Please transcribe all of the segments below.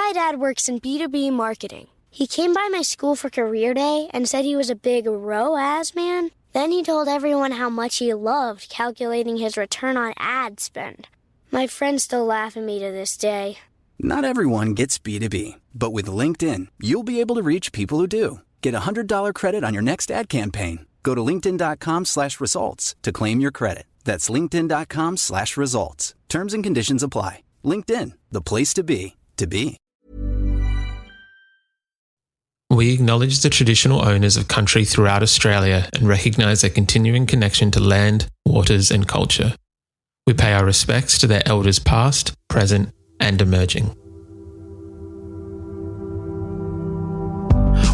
My dad works in B2B marketing. He came by my school for career day and said he was a big ROAS man. Then he told everyone how much he loved calculating his return on ad spend. My friends still laugh at me to this day. Not everyone gets B2B, but with LinkedIn, you'll be able to reach people who do. Get a $100 credit on your next ad campaign. Go to linkedin.com/results to claim your credit. That's linkedin.com/results. Terms and conditions apply. LinkedIn, the place to be, to be. We acknowledge the traditional owners of country throughout Australia and recognise their continuing connection to land, waters and culture. We pay our respects to their elders past, present and emerging.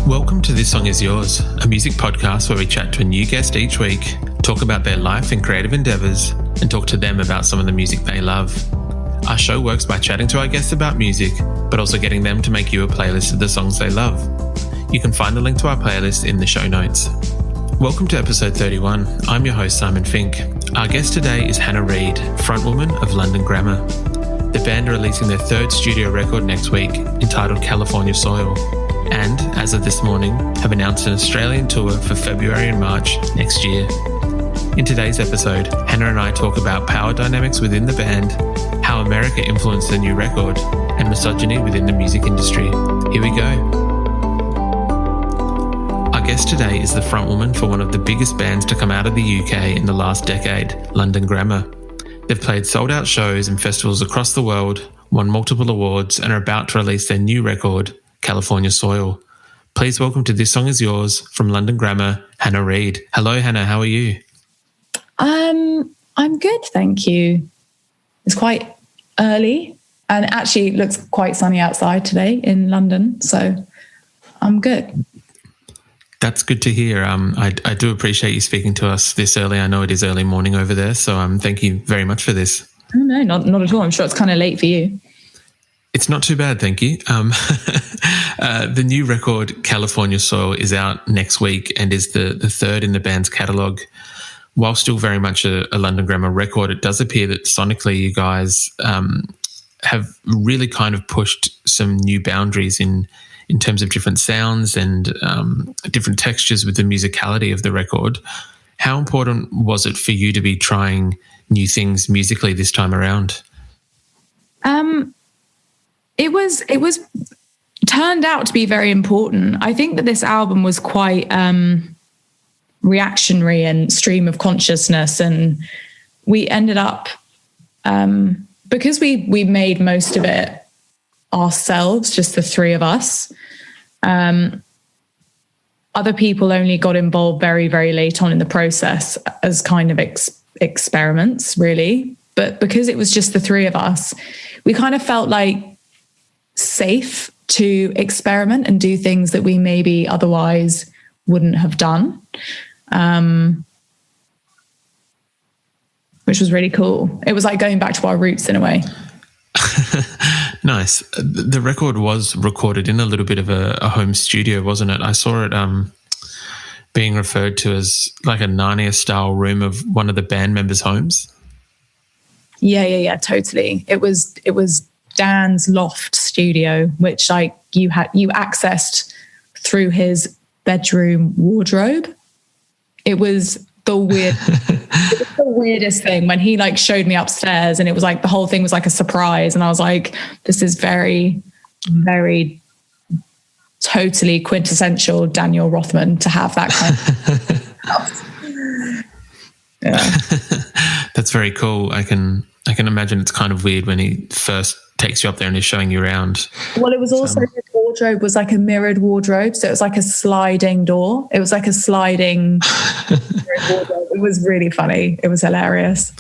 Welcome to This Song Is Yours, a music podcast where we chat to a new guest each week, talk about their life and creative endeavours, and talk to them about some of the music they love. Our show works by chatting to our guests about music, but also getting them to make you a playlist of the songs they love. You can find the link to our playlist in the show notes. Welcome to episode 31. I'm your host, Simon Fink. Our guest today is Hannah Reid, frontwoman of London Grammar. The band are releasing their third studio record next week, entitled Californian Soil, and, as of this morning, have announced an Australian tour for February and March next year. In today's episode, Hannah and I talk about power dynamics within the band, how America influenced the new record, and misogyny within the music industry. Here we go. Our guest today is the frontwoman for one of the biggest bands to come out of the UK in the last decade, London Grammar. They've played sold-out shows and festivals across the world, won multiple awards, and are about to release their new record, Californian Soil. Please welcome to This Song Is Yours from London Grammar, Hannah Reid. Hello, Hannah. How are you? I'm good, thank you. It's quite early and actually it looks quite sunny outside today in London, so I'm good. That's good to hear. I do appreciate you speaking to us this early. I know it is early morning over there, so thank you very much for this. Oh, no, not at all. I'm sure it's kind of late for you. It's not too bad, thank you. The new record, California Soil, is out next week and is the third in the band's catalogue. While still very much a London Grammar record, it does appear that sonically you guys have really kind of pushed some new boundaries in terms of different sounds and different textures with the musicality of the record. How important was it for you to be trying new things musically this time around? It was turned out to be very important. I think that this album was quite reactionary and stream of consciousness, and we ended up because we made most of it ourselves, just the three of us. Other people only got involved very, very late on in the process as kind of experiments, really. But because it was just the three of us, we kind of felt like safe to experiment and do things that we maybe otherwise wouldn't have done, which was really cool. It was like going back to our roots in a way. Nice. The record was recorded in a little bit of a home studio, wasn't it? I saw it being referred to as like a Narnia-style room of one of the band members' homes. Yeah, totally. It was Dan's loft studio, which like you accessed through his bedroom wardrobe. It was the weirdest thing when he like showed me upstairs, and it was like the whole thing was like a surprise, and I was like, this is very, very totally quintessential Daniel Rothman to have that kind of house. Yeah. That's very cool. I can imagine it's kind of weird when he first takes you up there and is showing you around. Well, it was also his wardrobe was like a mirrored wardrobe, so it was like a sliding door. It was like a sliding wardrobe. It was really funny. It was hilarious.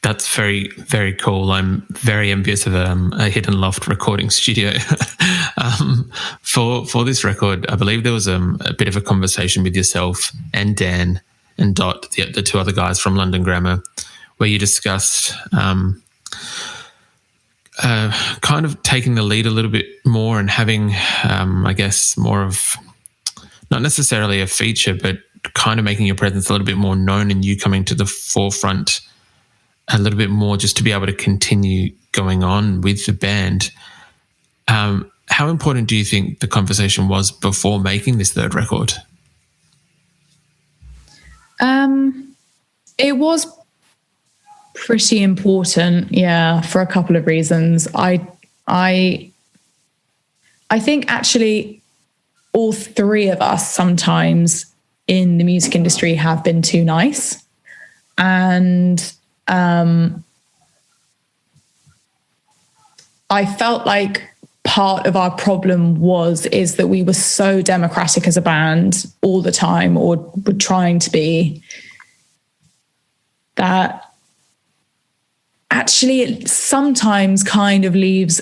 That's very, very cool. I'm very envious of a hidden loft recording studio. For this record, I believe there was a bit of a conversation with yourself and Dan and Dot, the two other guys from London Grammar, where you discussed kind of taking the lead a little bit more and having, I guess, more of not necessarily a feature, but kind of making your presence a little bit more known and you coming to the forefront a little bit more just to be able to continue going on with the band. How important do you think the conversation was before making this third record? It was pretty important, yeah, for a couple of reasons. I think actually all three of us sometimes in the music industry have been too nice. And I felt like part of our problem is that we were so democratic as a band all the time, or were trying to be, that actually it sometimes kind of leaves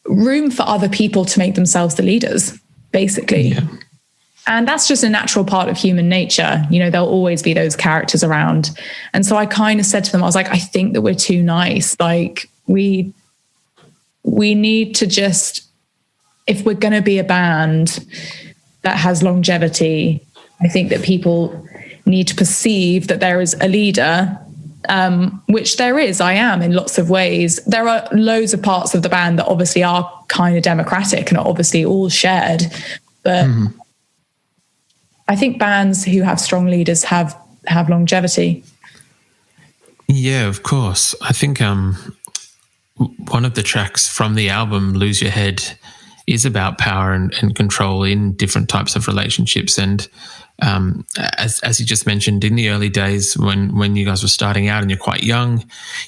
room for other people to make themselves the leaders, basically. Yeah. And that's just a natural part of human nature. You know, there'll always be those characters around. And so I kind of said to them, I was like, I think that we're too nice. Like we need to just, if we're going to be a band that has longevity, I think that people need to perceive that there is a leader, which there is. I am in lots of ways. There are loads of parts of the band that obviously are kind of democratic and are obviously all shared. But I think bands who have strong leaders have longevity. Yeah, of course. I think one of the tracks from the album, Lose Your Head, is about power and control in different types of relationships. And as you just mentioned, in the early days when you guys were starting out and you're quite young,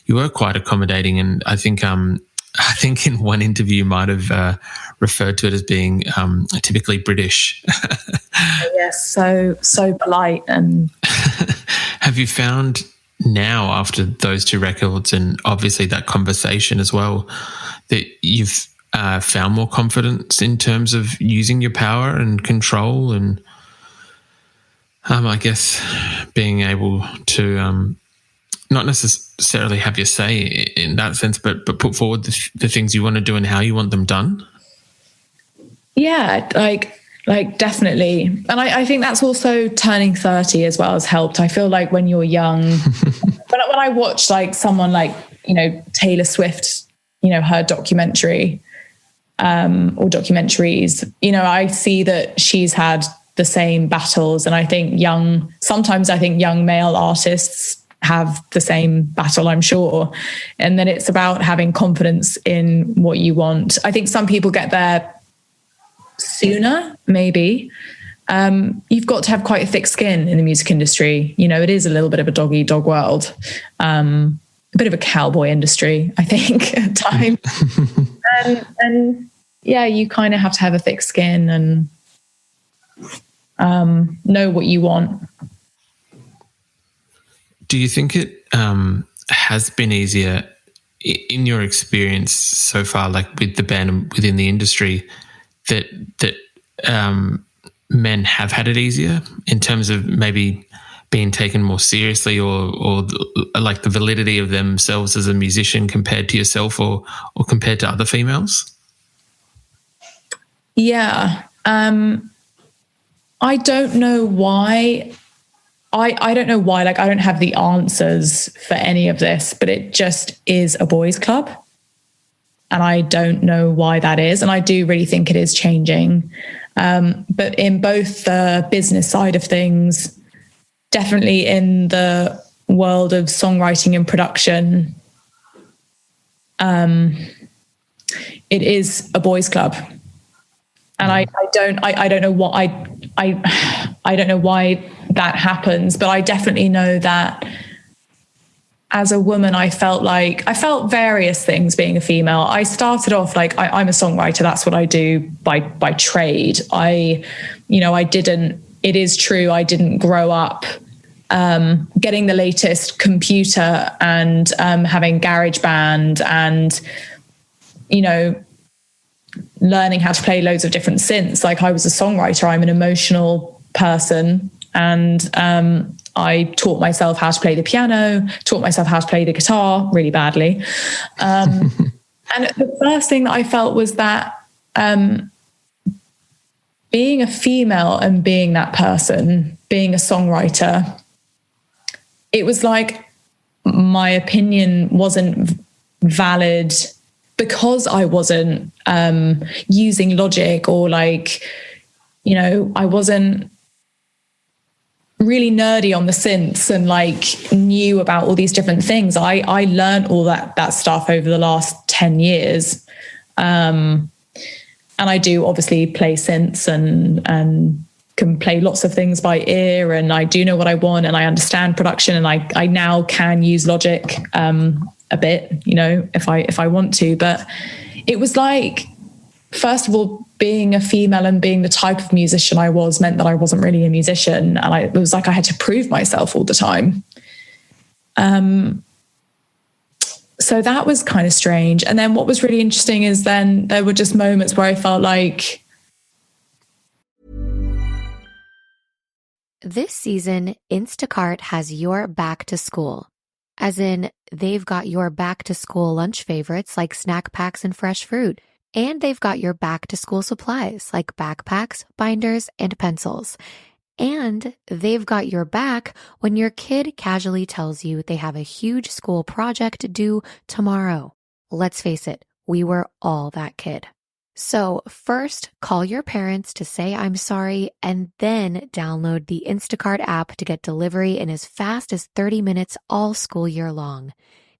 you were quite accommodating. And I think in one interview you might have referred to it as being typically British. Yes, so polite. And have you found now, after those two records and obviously that conversation as well, that you've found more confidence in terms of using your power and control and I guess being able to not necessarily have your say in that sense, but put forward the things you want to do and how you want them done? Yeah, like definitely. And I think that's also turning 30 as well has helped. I feel like when you're young, when I watch like someone like, you know, Taylor Swift, you know, her documentary or documentaries, you know, I see that she's had the same battles. And I think sometimes young male artists have the same battle, I'm sure. And then it's about having confidence in what you want. I think some people get there sooner, maybe. You've got to have quite a thick skin in the music industry. You know, it is a little bit of a dog-eat-dog world, a bit of a cowboy industry, I think, at times. and yeah, you kind of have to have a thick skin and know what you want. Do you think it has been easier in your experience so far, like with the band and within the industry, that men have had it easier in terms of maybe being taken more seriously or like the validity of themselves as a musician compared to yourself or compared to other females? Yeah. I don't know why. I don't know why. Like, I don't have the answers for any of this, but it just is a boys' club. And I don't know why that is. And I do really think it is changing. But in both the business side of things, definitely in the world of songwriting and production, it is a boys' club. And I don't know what I don't know why that happens, but I definitely know that as a woman, I felt various things being a female. I started off like I'm a songwriter. That's what I do by trade. It is true, I didn't grow up getting the latest computer and having GarageBand and, you know, learning how to play loads of different synths. Like, I was a songwriter. I'm an emotional person. And I taught myself how to play the piano, taught myself how to play the guitar really badly. And the first thing that I felt was that being a female and being that person, being a songwriter, it was like my opinion wasn't valid because I wasn't using logic, or like, you know, I wasn't really nerdy on the synths and like knew about all these different things. I learned all that stuff over the last 10 years. And I do obviously play synths and can play lots of things by ear, and I do know what I want, and I understand production, and I now can use Logic a bit, you know, if I want to. But it was like, first of all, being a female and being the type of musician I was meant that I wasn't really a musician, and it was like I had to prove myself all the time. So that was kind of strange. And then what was really interesting is then there were just moments where I felt like, this season, Instacart has your back to school. As in, they've got your back to school lunch favorites like snack packs and fresh fruit. And they've got your back to school supplies like backpacks, binders, and pencils. And they've got your back when your kid casually tells you they have a huge school project due tomorrow. Let's face it, we were all that kid. So first, call your parents to say I'm sorry, and then download the Instacart app to get delivery in as fast as 30 minutes all school year long.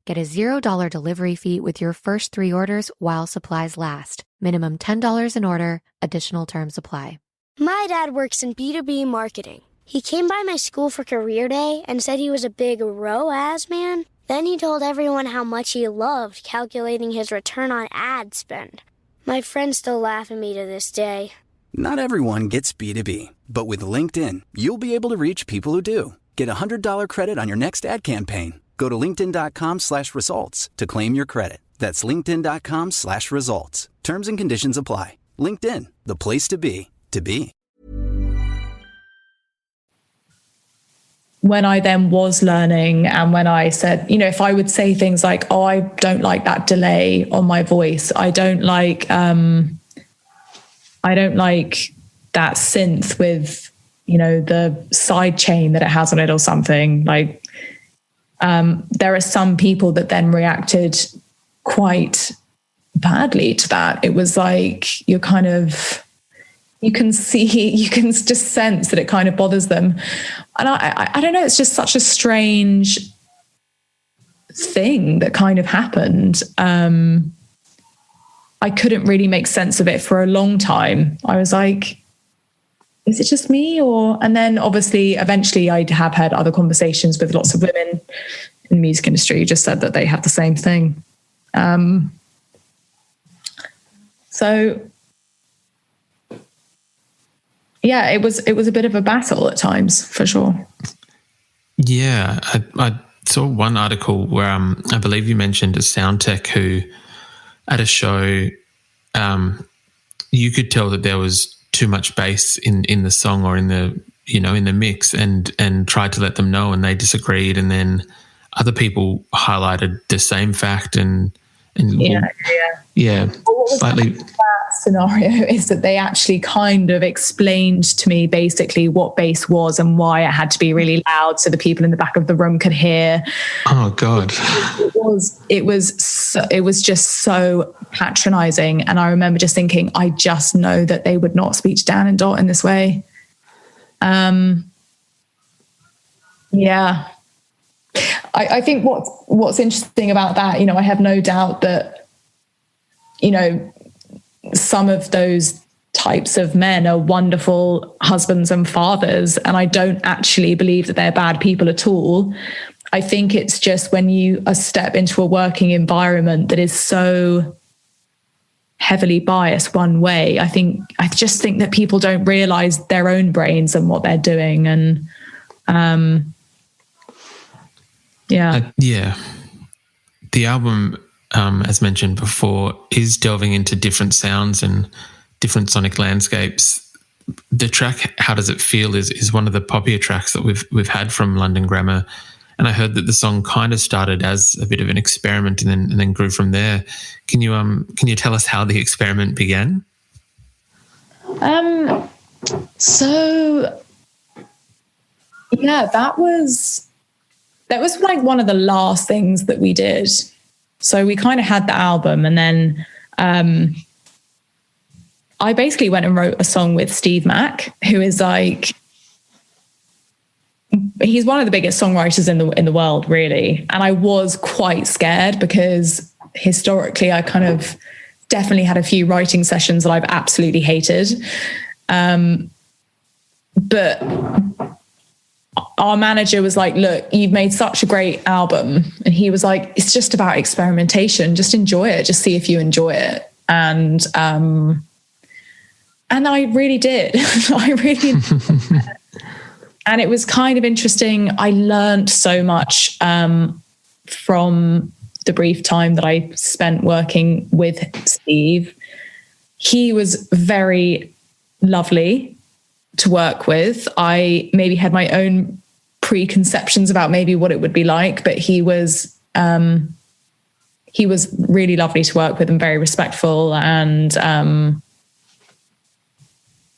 Get a $0 delivery fee with your first 3 orders while supplies last. Minimum $10 an order. Additional terms apply. My dad works in B2B marketing. He came by my school for career day and said he was a big ROAS man. Then he told everyone how much he loved calculating his return on ad spend. My friends still laugh at me to this day. Not everyone gets B2B, but with LinkedIn, you'll be able to reach people who do. Get a $100 credit on your next ad campaign. Go to linkedin.com/results to claim your credit. That's linkedin.com/results. Terms and conditions apply. LinkedIn, the place to be, to be. When I then was learning, and when I said, you know, if I would say things like, oh, I don't like that delay on my voice. I don't like that synth with, you know, the side chain that it has on it or something. Like, there are some people that then reacted quite badly to that. It was like, you can just sense that it kind of bothers them. And I don't know, it's just such a strange thing that kind of happened. I couldn't really make sense of it for a long time. I was like, is it just me? And then obviously, eventually I have had other conversations with lots of women in the music industry who just said that they have the same thing. So yeah, it was a bit of a battle at times, for sure. Yeah, I saw one article where I believe you mentioned a sound tech who, at a show, you could tell that there was too much bass in the song or in the mix, and tried to let them know, and they disagreed, and then other people highlighted the same fact and slightly. That scenario is that they actually kind of explained to me basically what bass was and why it had to be really loud so the people in the back of the room could hear. Oh God. It was just so patronizing, and I remember just thinking, I just know that they would not speak to Dan and Dot in this way. Yeah. I think what's interesting about that, you know, I have no doubt that, you know, some of those types of men are wonderful husbands and fathers, and I don't actually believe that they're bad people at all. I think it's just when you step into a working environment that is so heavily biased one way, I just think that people don't realize their own brains and what they're doing. And the album, as mentioned before, is delving into different sounds and different sonic landscapes. The track "How Does It Feel" is one of the poppier tracks that we've had from London Grammar, and I heard that the song kind of started as a bit of an experiment and then grew from there. Can you tell us how the experiment began? So yeah, that was like one of the last things that we did. So we kind of had the album, and then I basically went and wrote a song with Steve Mack, who is like, he's one of the biggest songwriters in the world, really. And I was quite scared because historically I kind of definitely had a few writing sessions that I've absolutely hated. But our manager was like, look, you've made such a great album. And he was like, it's just about experimentation. Just enjoy it. Just see if you enjoy it. And I really did. I really did. And it was kind of interesting. I learned so much from the brief time that I spent working with Steve. He was very lovely to work with. I maybe had my own preconceptions about maybe what it would be like, but he was really lovely to work with and very respectful. And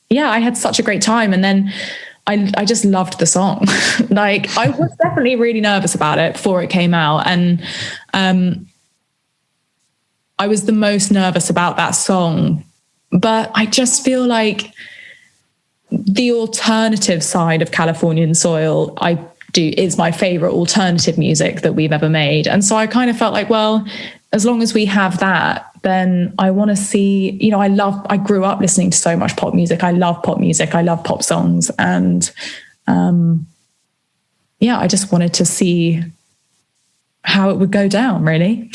I had such a great time. And then I just loved the song. Like, I was definitely really nervous about it before it came out. And I was the most nervous about that song. But I just feel like the alternative side of Californian Soil, is my favorite alternative music that we've ever made. And so I kind of felt like, well, as long as we have that, then I want to see, I grew up listening to so much pop music. I love pop music. I love pop songs. And I just wanted to see how it would go down, really.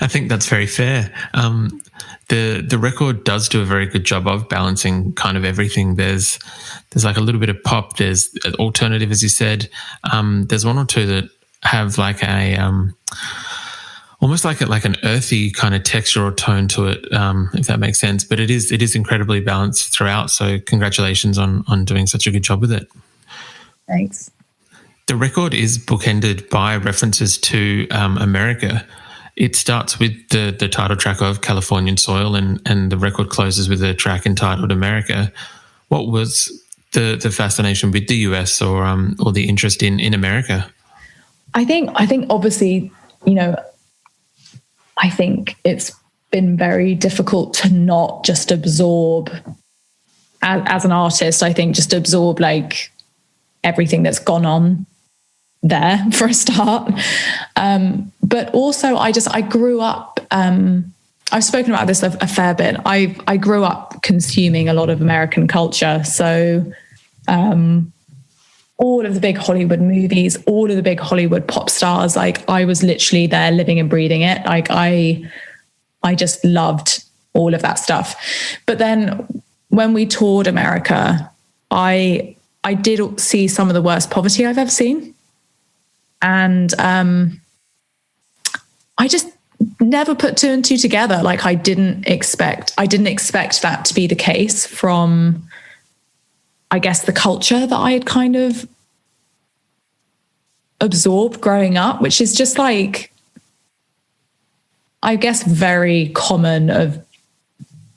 I think that's very fair. The record does do a very good job of balancing kind of everything. There's like a little bit of pop. There's alternative, as you said. There's one or two that have like a almost like an earthy kind of texture or tone to it, if that makes sense. But it is incredibly balanced throughout. So congratulations on doing such a good job with it. Thanks. The record is bookended by references to America. It starts with the title track of Californian Soil, and the record closes with a track entitled America. What was the fascination with the US or the interest in America? I think obviously, I think it's been very difficult to not just absorb as an artist. I think just absorb like everything that's gone on there for a start. But also I grew up, I've spoken about this a fair bit. I grew up consuming a lot of American culture. So all of the big Hollywood movies, all of the big Hollywood pop stars, like I was literally there living and breathing it. Like I just loved all of that stuff. But then when we toured America, I did see some of the worst poverty I've ever seen. And I just never put two and two together. Like I didn't expect that to be the case from, I guess, the culture that I had kind of absorbed growing up, which is just like, I guess, very common of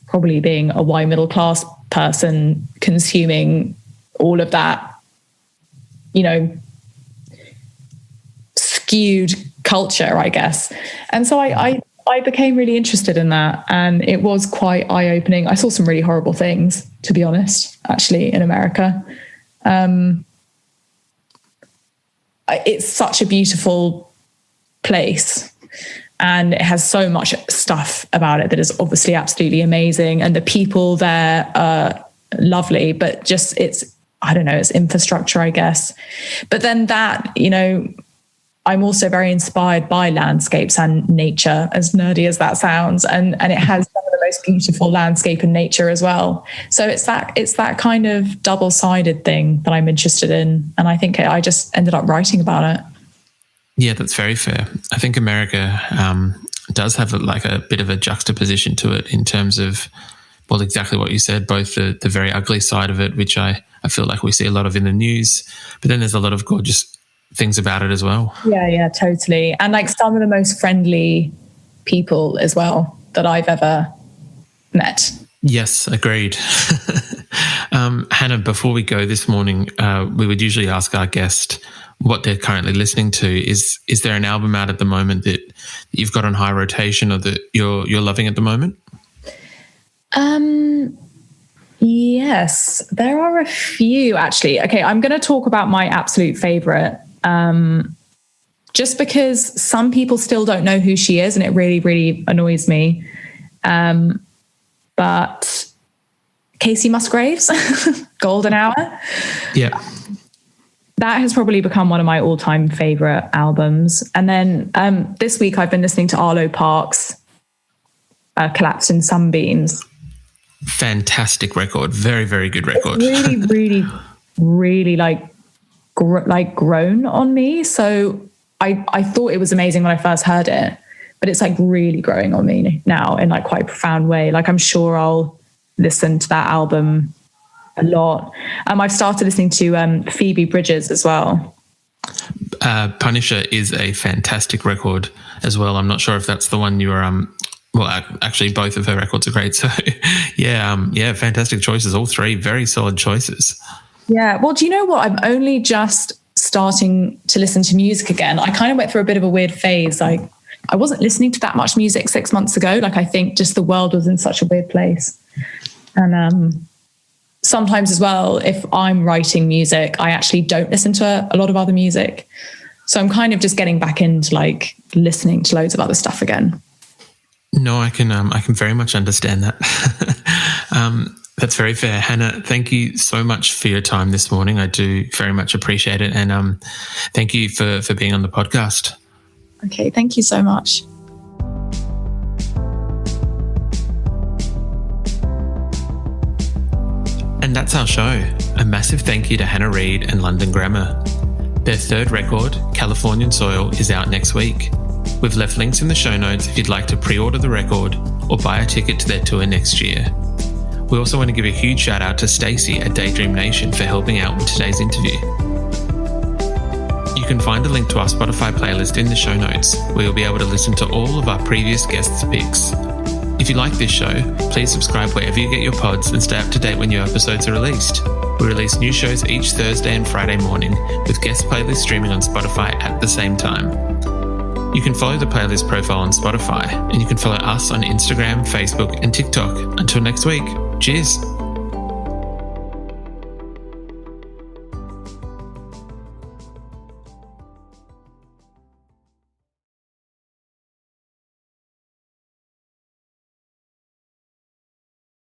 probably being a white middle class person consuming all of that, skewed culture, I guess. And so I became really interested in that, and it was quite eye-opening. I saw some really horrible things, to be honest, actually, in America. It's such a beautiful place, and it has so much stuff about it that is obviously absolutely amazing, and the people there are lovely, but just it's infrastructure, I guess. But then that, I'm also very inspired by landscapes and nature, as nerdy as that sounds. And it has some of the most beautiful landscape and nature as well. So it's that kind of double-sided thing that I'm interested in. And I think I just ended up writing about it. Yeah, that's very fair. I think America does have a bit of a juxtaposition to it in terms of, well, exactly what you said, both the very ugly side of it, which I feel like we see a lot of in the news, but then there's a lot of gorgeous things about it as well. Yeah, totally. And like some of the most friendly people as well that I've ever met. Yes, agreed. Hannah, before we go this morning, we would usually ask our guest what they're currently listening to. Is there an album out at the moment that you've got on high rotation or that you're loving at the moment? Yes, there are a few actually. Okay, I'm going to talk about my absolute favorite, just because some people still don't know who she is, and it really, really annoys me. But Casey Musgraves, Golden Hour. Yeah. That has probably become one of my all-time favorite albums. And then this week I've been listening to Arlo Parks' Collapsed in Sunbeams. Fantastic record. Very, very good record. It's really, really, really grown on me. So I thought it was amazing when I first heard it, but it's like really growing on me now in like quite a profound way. Like I'm sure I'll listen to that album a lot. I've started listening to Phoebe Bridgers as well. Punisher is a fantastic record as well. I'm not sure if that's the one you were well, actually, both of her records are great. So, yeah, fantastic choices. All three very solid choices. Yeah. Well, do you know what? I'm only just starting to listen to music again. I kind of went through a bit of a weird phase. Like, I wasn't listening to that much music 6 months ago. Like, I think just the world was in such a weird place. And sometimes as well, if I'm writing music, I actually don't listen to a lot of other music. So I'm kind of just getting back into like listening to loads of other stuff again. No, I can very much understand that. That's very fair. Hannah, thank you so much for your time this morning. I do very much appreciate it. And thank you for being on the podcast. Okay, thank you so much. And that's our show. A massive thank you to Hannah Reid and London Grammar. Their third record, Californian Soil, is out next week. We've left links in the show notes if you'd like to pre-order the record or buy a ticket to their tour next year. We also want to give a huge shout out to Stacey at Daydream Nation for helping out with today's interview. You can find a link to our Spotify playlist in the show notes, where you'll be able to listen to all of our previous guests' picks. If you like this show, please subscribe wherever you get your pods and stay up to date when new episodes are released. We release new shows each Thursday and Friday morning, with guest playlists streaming on Spotify at the same time. You can follow the playlist profile on Spotify, and you can follow us on Instagram, Facebook, and TikTok. Until next week, cheers.